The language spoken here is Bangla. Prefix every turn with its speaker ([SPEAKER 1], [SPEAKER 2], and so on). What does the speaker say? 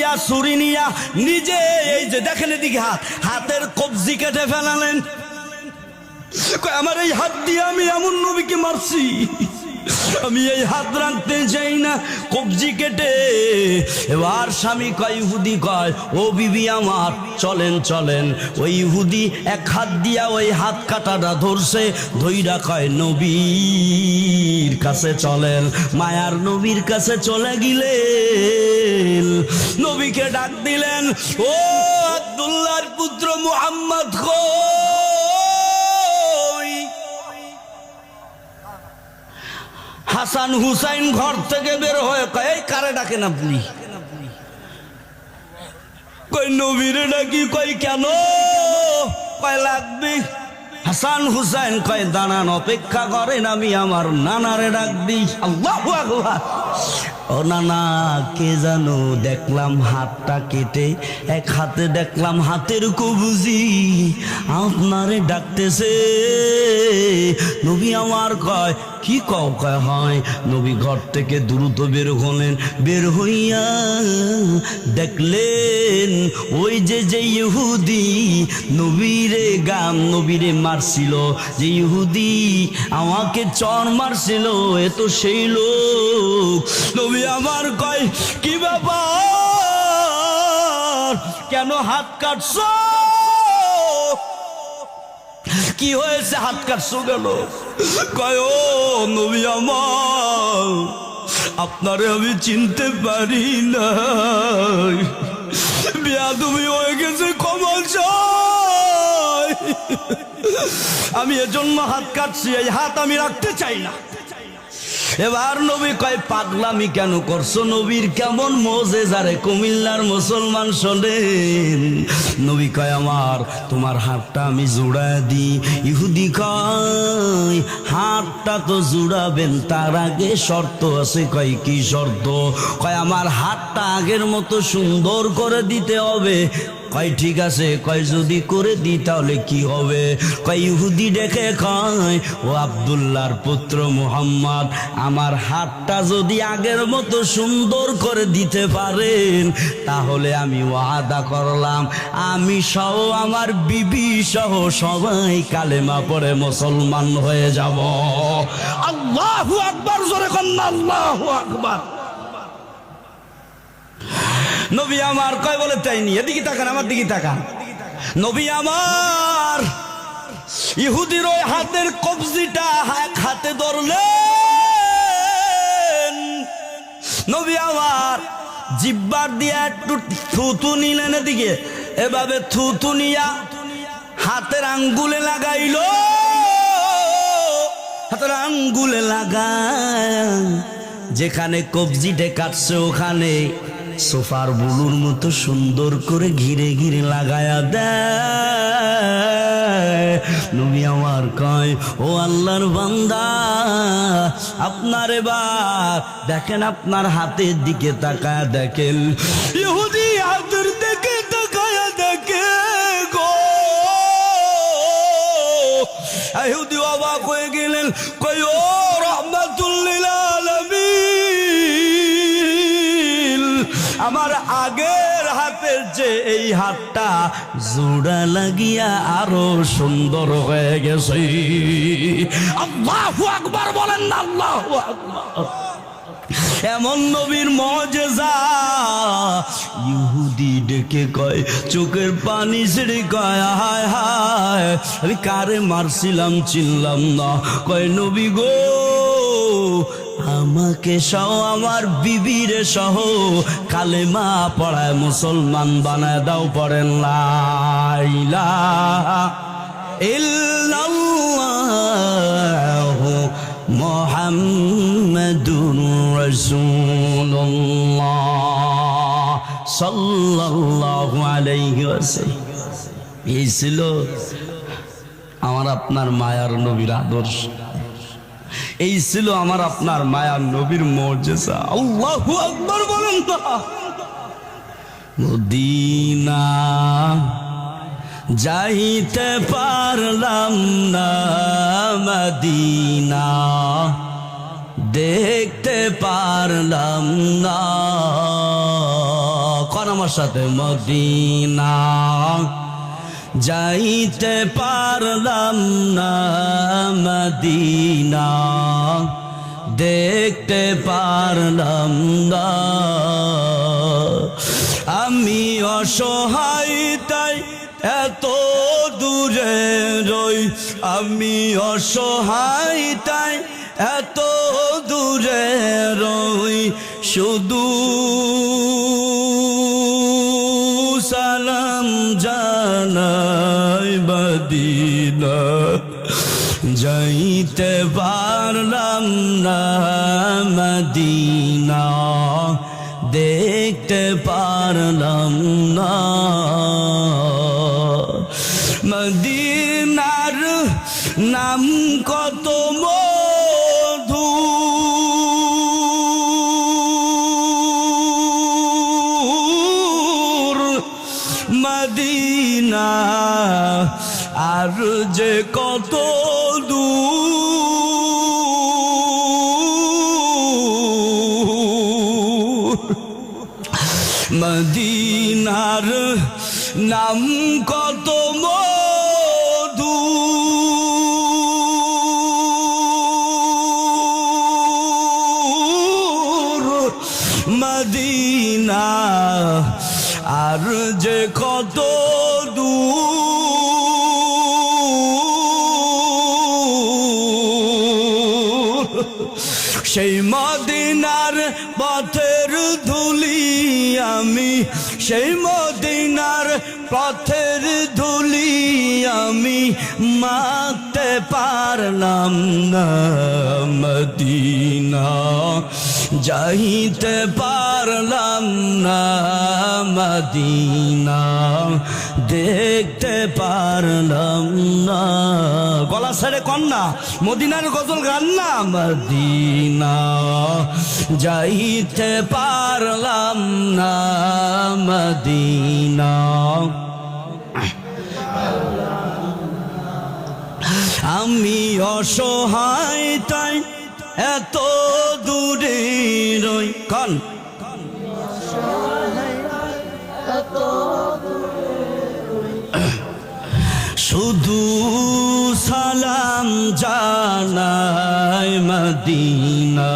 [SPEAKER 1] নিয়া ছুরি নিয়া নিজে এই যে দেখেন এদিকে হাতের কবজি কেটে ফেলালেন। আমার এই হাত দিয়ে আমি এমন নবীকে মারছি, আমি এই হাত রাখতে চাই না, কবজি কেটে। এবার স্বামী কয়, ইহুদি কয়, ও বিবি আমার চলেন চলেন। ওই ইহুদি এক হাত দিয়া ওই হাত কাটাটা ধরছে, ধইরা কয় নবীর কাছে চলেন। মায়ার নবীর কাছে চলে গেলেন, নবীকে ডাক দিলেন, ও আব্দুল্লাহর পুত্র মুহাম্মদ কই? হাসান হুসাইন ঘর থেকে বের হয়ে কয়, এই কারে ডাকেন আপনি? কই নবীরে ডাকি। কই কেন? কয় লাগবে। হাসান হুসাইন কয় দাঁড়ান, অপেক্ষা করেন, আমি আমার নানারে ডাক দিই। আল্লাহু আকবার। ও নানা, কে জানো দেখলাম হাতটা কেটে, এক হাতে দেখলাম হাতের কবজি, আপনারে ডাকতেছে। নবী আমার কয়, কি কও? কয় হয়। নবী ঘর থেকে দ্রুত বের হলেন, বের হইয়া দেখলেন ওই যে ইহুদি নবীরে মারছিল, যে ইহুদি আমাকে চর মারছিল, এ তো সেই লোক। নবী আমার কয়, কি ব্যাপার, কেন হাত কাটছো? কি হয়েছে, হাত কাটছো কেন? কয়, ও নবী আমার, আপনারে আমি চিনতে পারি না, বেয়াদবি হয়ে গেছে, ক্ষমা চাই, আমি এজন্য হাত কাটছি, এই হাত আমি রাখতে চাই না। এবার নবী কয়, পাগলামি কেন করছো? নবীর কেমন মোজেজা রে কুমিল্লার মুসলমান শোনেন। নবী কয়, আমার তোমার হাতটা আমি জোড়ায় দিই। ইহুদি কয়, হাতটা তো জোড়াবেন, তার আগে শর্ত আছে। কয়, কি শর্ত? কয়, আমার হাতটা আগের মতো সুন্দর করে দিতে হবে। কয়, ঠিক আছে। কয়, যদি করে দিই তাহলে কি হবে? কয়, ইহুদি ডেকে কয়, ও আব্দুল্লাহর পুত্র মুহাম্মদ, আমার হাতটা যদি আগের মতো সুন্দর করে দিতে পারেন, তাহলে আমি ওয়াদা করলাম, আমি সহ আমার বিবি সহ সবাই কালেমা পড়ে মুসলমান হয়ে যাব। আল্লাহু আকবার, জোরে কন্না আল্লাহু আকবার। নবী আমার কয়, বলে তাইনি, এদিকে তাকান, আমার দিকে তাকান। নবী আমার ইহুদির ওই হাতের কবজিটা এক হাতে ধরলেন। নবী আমার জিব্বার দিয়ে একটু থুতু নিলেন, এদিকে এভাবে থুতু নিয়া হাতের আঙ্গুলে লাগাইল, হাতের আঙ্গুলে লাগায় যেখানে কবজিটা কাটছে ওখানে সোফার বুলুর মতো সুন্দর করে ঘিরে ঘিরে লাগায়া দেয়। নবী আমার কয়, ও আল্লাহর বান্দা, আপনার এবার দেখেন, আপনার হাতের দিকে তাকায় দেখেন। ইহুদি হাতের দিকে তাকায়া দেখে গো, ইহুদি অবাক হয়ে গেলেন। কয়, ও রাহমাতুল লিল আলামিন, আমার আগের হাতের যে এই হাতটা জোড়া লাগিয়া আরো সুন্দর হয়ে গেছে। আল্লাহু আকবার বলেন না, আল্লাহু আকবার। এমন নবীর মুজিজা। ইহুদি ডেকে কয়, চোখের পানি ছেড়ে কয়, হায় হায়, আমি কারে মারছিলাম চিনলাম না। কয়, নবী গো, আমাকে সহ আমার বিবির সহ কালেমা পড়ায় মুসলমান বানায় দাও। পড়েন লা ইলাহা ইল্লাল্লাহু মুহাম্মাদুর রাসূলুল্লাহ সাল্লাল্লাহু আলাইহি ওয়াসাল্লাম। এই ছিল আমার আপনার মায়ার নবীর আদর্শ, এই ছিল আমার আপনার মায়ার নবীর মুজিজা। আল্লাহু আকবার বলেন না। মদিনা যাইতে পারলাম না, মদিনা দেখতে পারলাম না। কোন আমার সাথে মদিনা যাইতে পারলাম না, মদিনা দেখতে পারলাম না। আমি অসহায় তাই এত দূরে রই, আমি অসহায় তাই এত দূরে রই, শুধু সালাম জানাই মদিনা যাইতে পারলাম না, মদিনা দেখতে পারলাম না। মদিনার নাম কত মধু, মদিনা আর যে কত দূর, মদিনার নাম কত মধু, মদিনা আর যে কত দূর, সেই মদিনার পথের ধুলি আমি, সেই মদিনার পথের ধুলি আমি মাখতে পারলাম না, মদিনা যাইতে পারলাম না, মদিনা দেখতে পারলাম না। গলা ছেড়ে কন্যা মদিনার গজল গান না, মদিনা যাইতে পারলাম না, মদিনা আমি অসহায় তাই এত দূরে রই, কান শুধু সালাম জানাই মদিনা